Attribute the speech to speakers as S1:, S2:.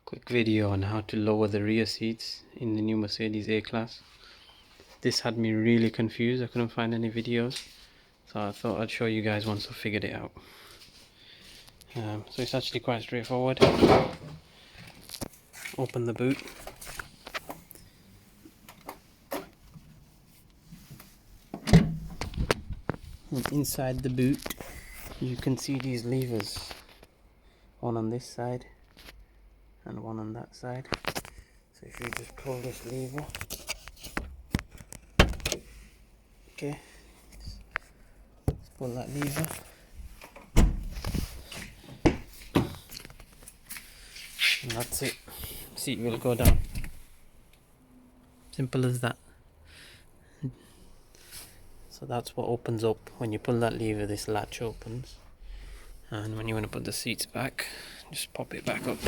S1: Quick video on how to lower the rear seats in the new Mercedes A-Class. This had me really confused. I couldn't find any videos, so I thought I'd show you guys once I figured it out. So it's actually quite straightforward. Open the boot. And inside the boot you can see these levers, one on this side and one on that side. So if you just pull this lever, okay, just pull that lever, and that's it. Seat will go down. Simple as that. So that's what opens up when you pull that lever. This latch opens, and when you want to put the seats back, just pop it back up.